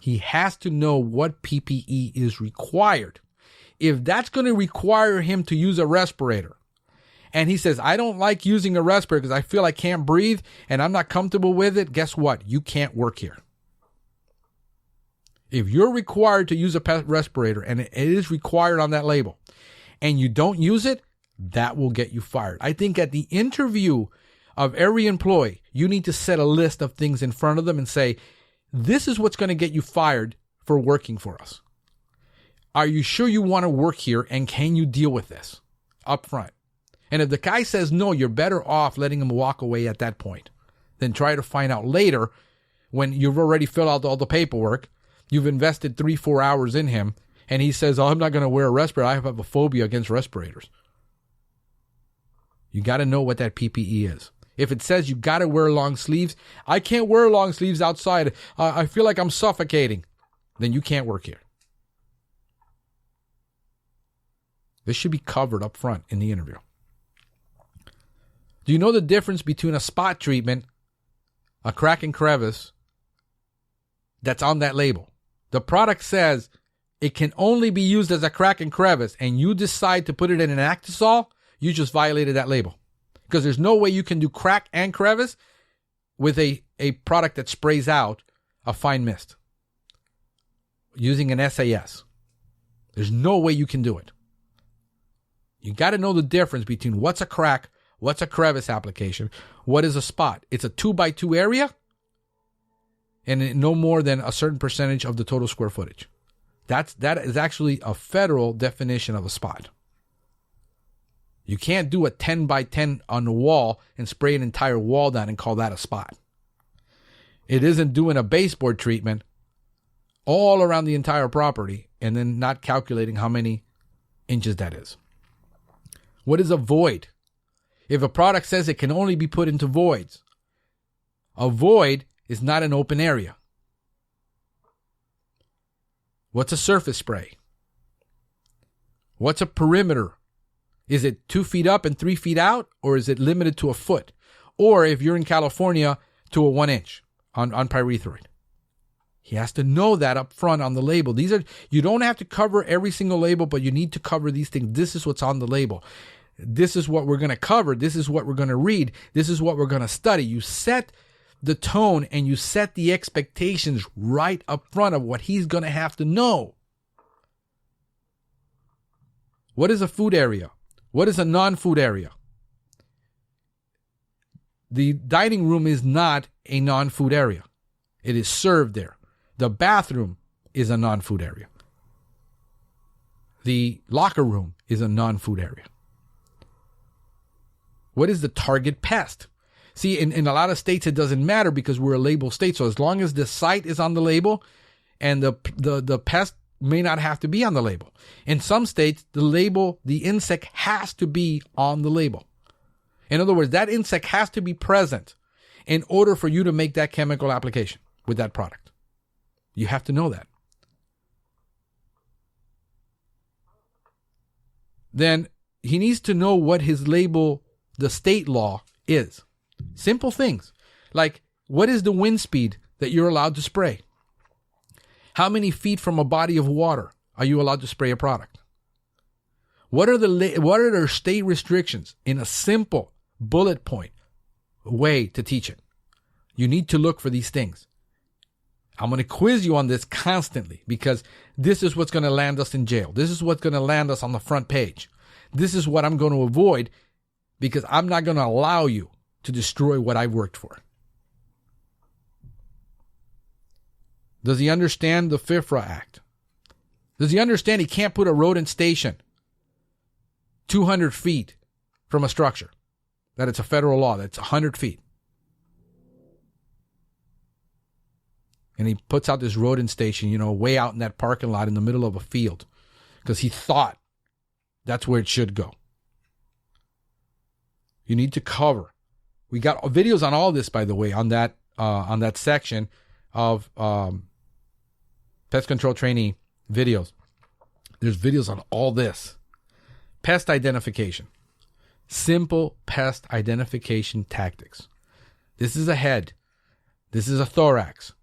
He has to know what PPE is required. If that's going to require him to use a respirator, and he says, I don't like using a respirator because I feel I can't breathe and I'm not comfortable with it, guess what? You can't work here. If you're required to use a respirator and it is required on that label and you don't use it, that will get you fired. I think at the interview of every employee, you need to set a list of things in front of them and say, this is what's going to get you fired for working for us. Are you sure you want to work here and can you deal with this up front? And if the guy says no, you're better off letting him walk away at that point than try to find out later when you've already filled out all the paperwork. You've invested 3-4 hours in him, and he says, I'm not going to wear a respirator. I have a phobia against respirators. You got to know what that PPE is. If it says you got to wear long sleeves, I can't wear long sleeves outside. I feel like I'm suffocating. Then you can't work here. This should be covered up front in the interview. Do you know the difference between a spot treatment, a crack and crevice, that's on that label? The product says it can only be used as a crack and crevice, and you decide to put it in an Actisol, you just violated that label. Because there's no way you can do crack and crevice with a product that sprays out a fine mist using an SAS. There's no way you can do it. You got to know the difference between what's a crack, what's a crevice application, what is a spot. It's a 2x2 area, and no more than a certain percentage of the total square footage. That is actually a federal definition of a spot. You can't do a 10 by 10 on the wall and spray an entire wall down and call that a spot. It isn't doing a baseboard treatment all around the entire property and then not calculating how many inches that is. What is a void? If a product says it can only be put into voids, a void is not an open area. What's a surface spray? What's a perimeter? Is it 2 feet up and 3 feet out, or is it limited to a foot? Or if you're in California, to a 1 inch on pyrethroid. He has to know that up front on the label. You don't have to cover every single label, but you need to cover these things. This is what's on the label. This is what we're going to cover. This is what we're going to read. This is what we're going to study. You set the tone and you set the expectations right up front of what he's going to have to know. What is a food area? What is a non-food area? The dining room is not a non-food area. It is served there. The bathroom is a non-food area. The locker room is a non-food area. What is the target pest? See, in a lot of states, it doesn't matter because we're a label state. So as long as the site is on the label and the pest may not have to be on the label. In some states, the insect has to be on the label. In other words, that insect has to be present in order for you to make that chemical application with that product. You have to know that. Then he needs to know what his label, the state law, is. Simple things like, what is the wind speed that you're allowed to spray? How many feet from a body of water are you allowed to spray a product? What are their state restrictions in a simple bullet point way to teach it? You need to look for these things. I'm going to quiz you on this constantly because this is what's going to land us in jail. This is what's going to land us on the front page. This is what I'm going to avoid because I'm not going to allow you to destroy what I've worked for. Does he understand the FIFRA Act? Does he understand he can't put a rodent station 200 feet from a structure? That it's a federal law, that's 100 feet. And he puts out this rodent station, way out in that parking lot in the middle of a field because he thought that's where it should go. You need to cover. We got videos on all this, by the way, on that section of pest control trainee videos. There's videos on all this. Pest identification. Simple pest identification tactics. This is a head. This is a thorax.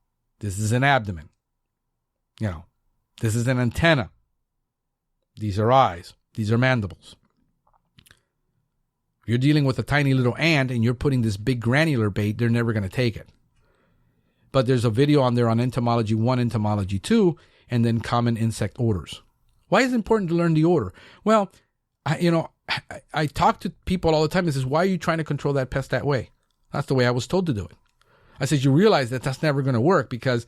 This is an abdomen. This is an antenna. These are eyes. These are mandibles. If you're dealing with a tiny little ant and you're putting this big granular bait, they're never going to take it. But there's a video on there on entomology 1, entomology 2, and then common insect orders. Why is it important to learn the order? Well, I talk to people all the time and says, why are you trying to control that pest that way? That's the way I was told to do it. I said, you realize that that's never going to work because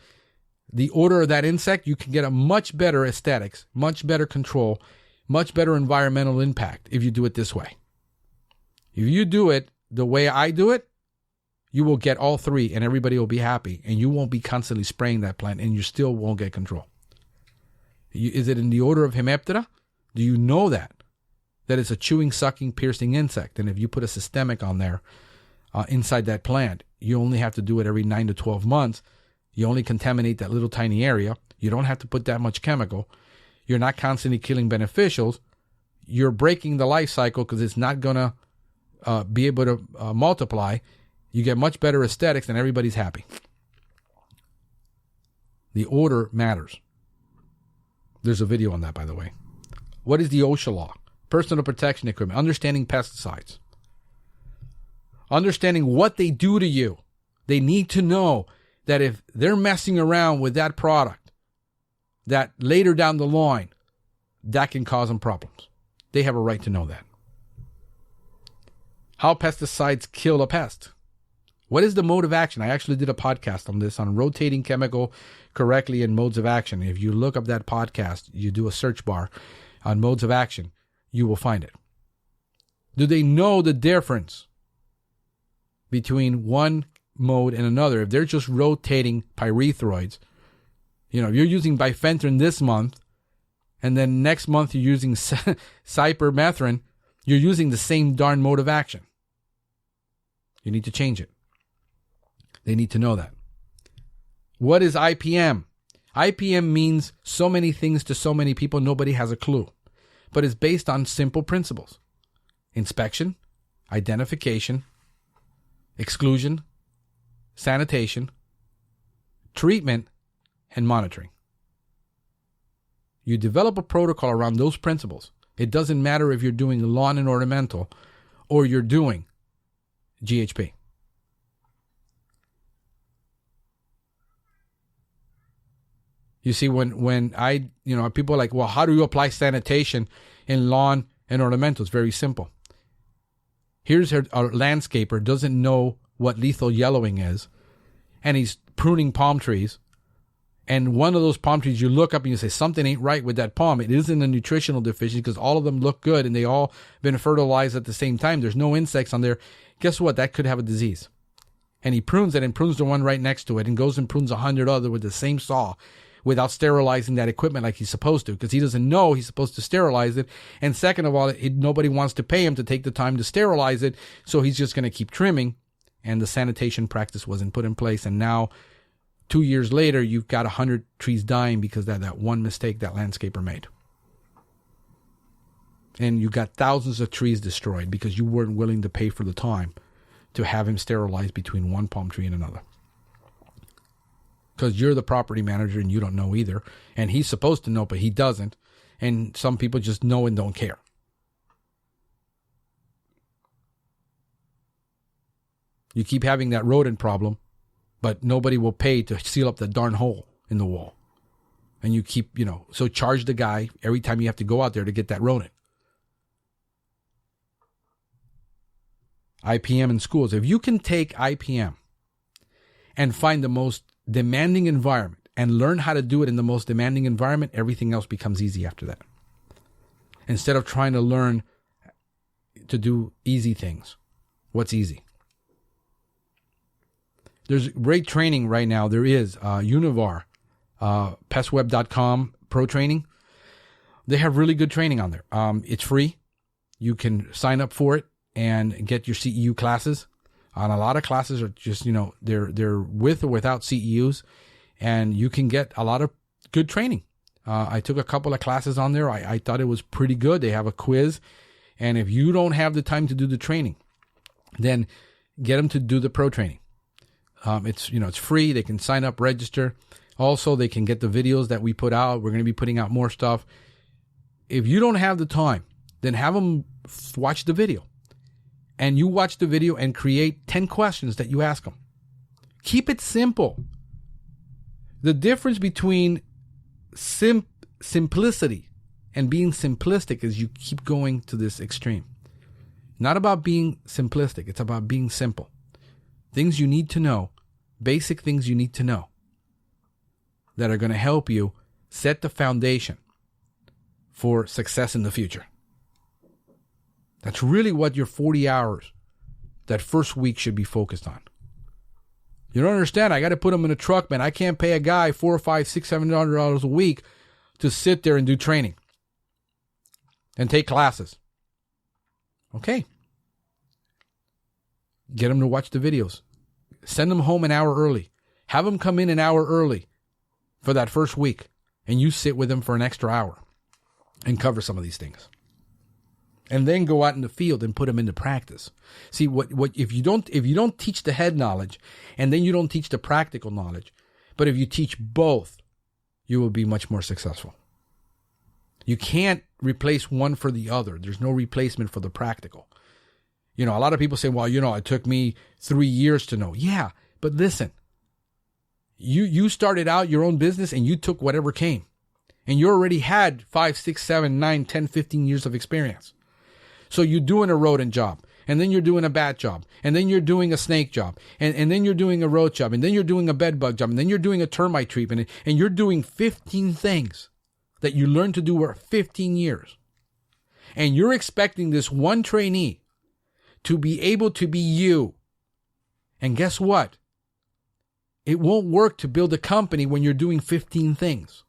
the order of that insect, you can get a much better aesthetics, much better control, much better environmental impact if you do it this way. If you do it the way I do it, you will get all three and everybody will be happy and you won't be constantly spraying that plant and you still won't get control. Is it in the order of Hemiptera? Do you know that it's a chewing, sucking, piercing insect? And if you put a systemic on there inside that plant, you only have to do it every 9 to 12 months. You only contaminate that little tiny area. You don't have to put that much chemical. You're not constantly killing beneficials. You're breaking the life cycle because it's not going to be able to multiply. You get much better aesthetics and everybody's happy. The order matters. There's a video on that, by the way. What is the OSHA law? Personal protection equipment. Understanding pesticides. Understanding what they do to you. They need to know that if they're messing around with that product, that later down the line, that can cause them problems. They have a right to know that. How pesticides kill a pest. What is the mode of action? I actually did a podcast on this, on rotating chemical correctly in modes of action. If you look up that podcast, you do a search bar on modes of action, you will find it. Do they know the difference between one mode and another? If they're just rotating pyrethroids, if you're using bifenthrin this month, and then next month you're using cypermethrin, you're using the same darn mode of action. You need to change it. They need to know that. What is IPM? IPM means so many things to so many people, nobody has a clue. But it's based on simple principles. Inspection, identification, exclusion, sanitation, treatment, and monitoring. You develop a protocol around those principles. It doesn't matter if you're doing lawn and ornamental or you're doing GHP. You see, when people are like, well, how do you apply sanitation in lawn and ornamental? It's very simple. Here's a landscaper doesn't know what lethal yellowing is, and he's pruning palm trees. And one of those palm trees, you look up and you say, something ain't right with that palm. It isn't a nutritional deficiency because all of them look good and they all been fertilized at the same time. There's no insects on there. Guess what? That could have a disease. And he prunes it and prunes the one right next to it and goes and prunes 100 other with the same saw without sterilizing that equipment like he's supposed to, because he doesn't know he's supposed to sterilize it. And second of all, nobody wants to pay him to take the time to sterilize it. So he's just going to keep trimming. And the sanitation practice wasn't put in place. And now 2 years later, you've got 100 trees dying because of that one mistake that landscaper made. And you got thousands of trees destroyed because you weren't willing to pay for the time to have him sterilize between one palm tree and another. Because you're the property manager and you don't know either. And he's supposed to know, but he doesn't. And some people just know and don't care. You keep having that rodent problem, but nobody will pay to seal up the darn hole in the wall. And you keep, so charge the guy every time you have to go out there to get that rodent. IPM in schools. If you can take IPM and find the most demanding environment and learn how to do it in the most demanding environment, everything else becomes easy after that. Instead of trying to learn to do easy things. What's easy? There's great training right now. There is Univar, pestweb.com pro training. They have really good training on there. It's free. You can sign up for it and get your CEU classes. And a lot of classes are just, they're with or without CEUs, and you can get a lot of good training. I took a couple of classes on there. I thought it was pretty good. They have a quiz. And if you don't have the time to do the training, then get them to do the pro training. It's free. They can sign up, register. Also, they can get the videos that we put out. We're going to be putting out more stuff. If you don't have the time, then have them watch the video. And you watch the video and create 10 questions that you ask them. Keep it simple. The difference between simplicity and being simplistic is you keep going to this extreme. Not about being simplistic. It's about being simple. Things you need to know, basic things you need to know that are going to help you set the foundation for success in the future. That's really what your 40 hours, that first week, should be focused on. You don't understand. I got to put them in a truck, man. I can't pay a guy $400, $500, $600, $700 a week to sit there and do training and take classes. Okay. Get them to watch the videos. Send them home an hour early. Have them come in an hour early for that first week, and you sit with them for an extra hour and cover some of these things. And then go out in the field and put them into practice. See, what if you don't teach the head knowledge, and then you don't teach the practical knowledge, but if you teach both, you will be much more successful. You can't replace one for the other. There's no replacement for the practical. A lot of people say, well, it took me 3 years to know. Yeah, but listen, you started out your own business and you took whatever came. And you already had 5, 6, 7, 9, 10, 15 years of experience. So you're doing a rodent job, and then you're doing a bat job, and then you're doing a snake job, and then you're doing a roach job, and then you're doing a bed bug job, and then you're doing a termite treatment, and you're doing 15 things that you learned to do for 15 years. And you're expecting this one trainee to be able to be you. And guess what? It won't work to build a company when you're doing 15 things.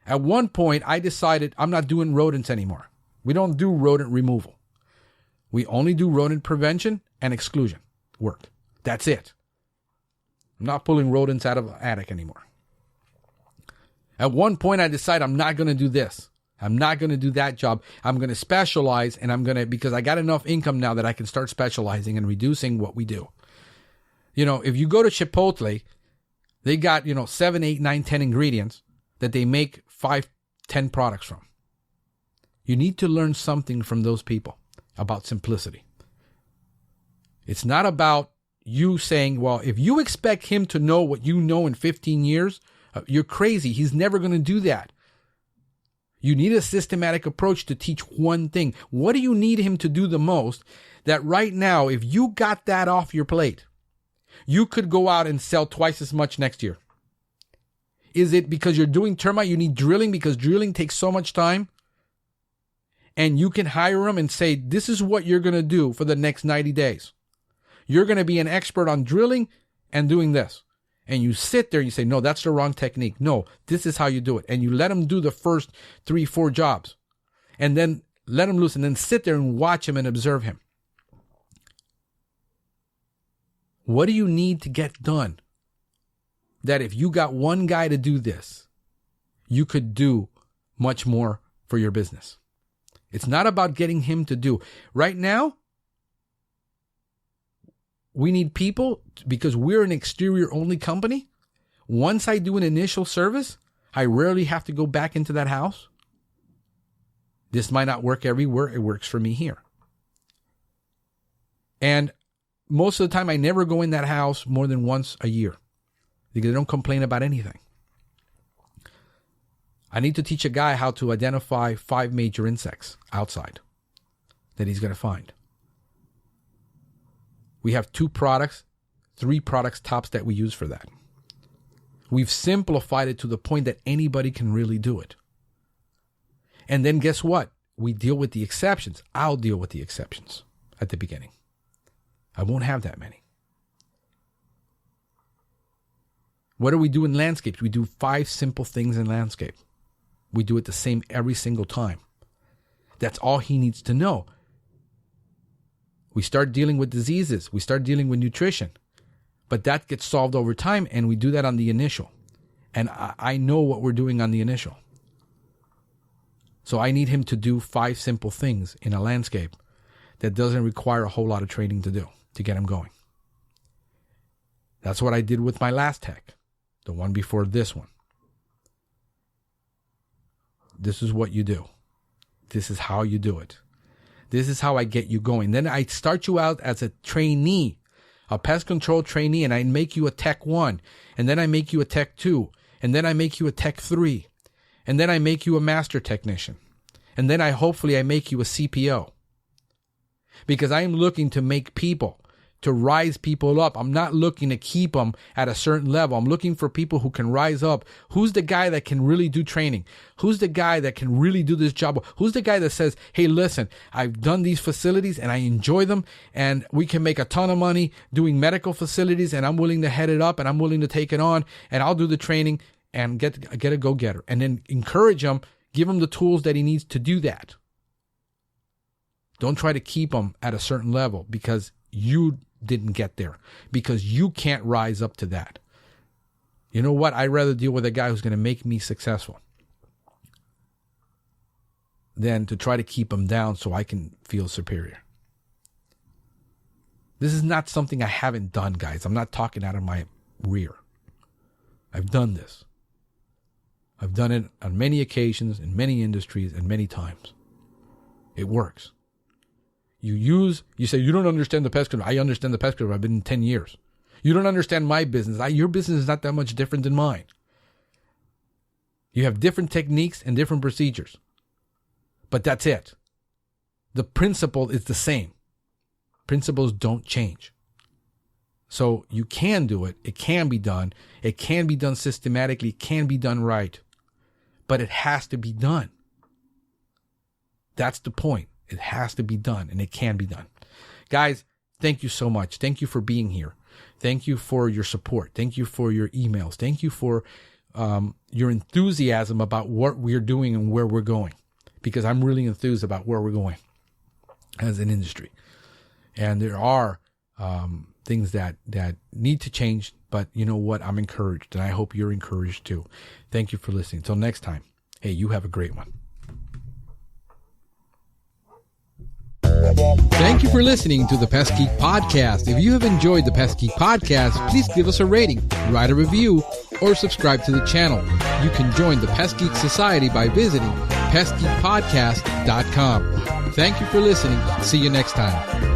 At one point, I decided I'm not doing rodents anymore. We don't do rodent removal. We only do rodent prevention and exclusion work. That's it. I'm not pulling rodents out of an attic anymore. At one point, I decided I'm not going to do this. I'm not going to do that job. I'm going to specialize, and because I got enough income now that I can start specializing and reducing what we do. If you go to Chipotle, they got, 7, 8, 9, 10 ingredients that they make 5, 10 products from. You need to learn something from those people about simplicity. It's not about you saying, well, if you expect him to know what you know in 15 years, You're crazy. He's never going to do that. You need a systematic approach to teach one thing. What do you need him to do the most? That right now, if you got that off your plate, you could go out and sell twice as much next year. Is it because you're doing termite? You need drilling because drilling takes so much time. And you can hire him and say, this is what you're going to do for the next 90 days. You're going to be an expert on drilling and doing this. And you sit there and you say, no, that's the wrong technique. No, this is how you do it. And you let him do the first 3-4 jobs. And then let him loose and then sit there and watch him and observe him. What do you need to get done? That if you got one guy to do this, you could do much more for your business. It's not about getting him to do. Right now, we need people because we're an exterior only company. Once I do an initial service, I rarely have to go back into that house. This might not work everywhere. It works for me here. And most of the time, I never go in that house more than once a year because they don't complain about anything. I need to teach a guy how to identify 5 major insects outside that he's going to find. We have 2 products, 3 products tops that we use for that. We've simplified it to the point that anybody can really do it. And then guess what? We deal with the exceptions. I'll deal with the exceptions at the beginning. I won't have that many. What do we do in landscapes? We do 5 simple things in landscape. We do it the same every single time. That's all he needs to know. We start dealing with diseases. We start dealing with nutrition. But that gets solved over time, and we do that on the initial. And I know what we're doing on the initial. So I need him to do 5 simple things in a landscape that doesn't require a whole lot of training to do, to get him going. That's what I did with my last tech, the one before this one. This is what you do. This is how you do it. This is how I get you going. Then I start you out as a trainee, a pest control trainee, and I make you a tech 1, and then I make you a tech 2, and then I make you a tech 3, and then I make you a master technician, and then hopefully I make you a CPO. Because I am looking to make people, to rise people up. I'm not looking to keep them at a certain level. I'm looking for people who can rise up. Who's the guy that can really do training? Who's the guy that can really do this job? Who's the guy that says, hey, listen, I've done these facilities and I enjoy them and we can make a ton of money doing medical facilities and I'm willing to head it up and I'm willing to take it on and I'll do the training and get a go-getter. And then encourage him, give him the tools that he needs to do that. Don't try to keep him at a certain level because you didn't get there, because you can't rise up to that. You know what? I'd rather deal with a guy who's going to make me successful than to try to keep him down so I can feel superior. This is not something I haven't done, guys. I'm not talking out of my rear. I've done this. I've done it on many occasions, in many industries, and many times. It works. You say, you don't understand the pest control. I understand the pest control. I've been in 10 years. You don't understand my business. Your business is not that much different than mine. You have different techniques and different procedures. But that's it. The principle is the same. Principles don't change. So you can do it. It can be done. It can be done systematically. It can be done right. But it has to be done. That's the point. It has to be done, and it can be done. Guys, thank you so much. Thank you for being here. Thank you for your support. Thank you for your emails. Thank you for your enthusiasm about what we're doing and where we're going, because I'm really enthused about where we're going as an industry. And there are things that need to change, but you know what? I'm encouraged, and I hope you're encouraged too. Thank you for listening. Until next time, hey, you have a great one. Thank you for listening to the Pest Geek Podcast. If you have enjoyed the Pest Geek Podcast, please give us a rating, write a review, or subscribe to the channel. You can join the Pest Geek Society by visiting pestgeekpodcast.com. Thank you for listening. See you next time.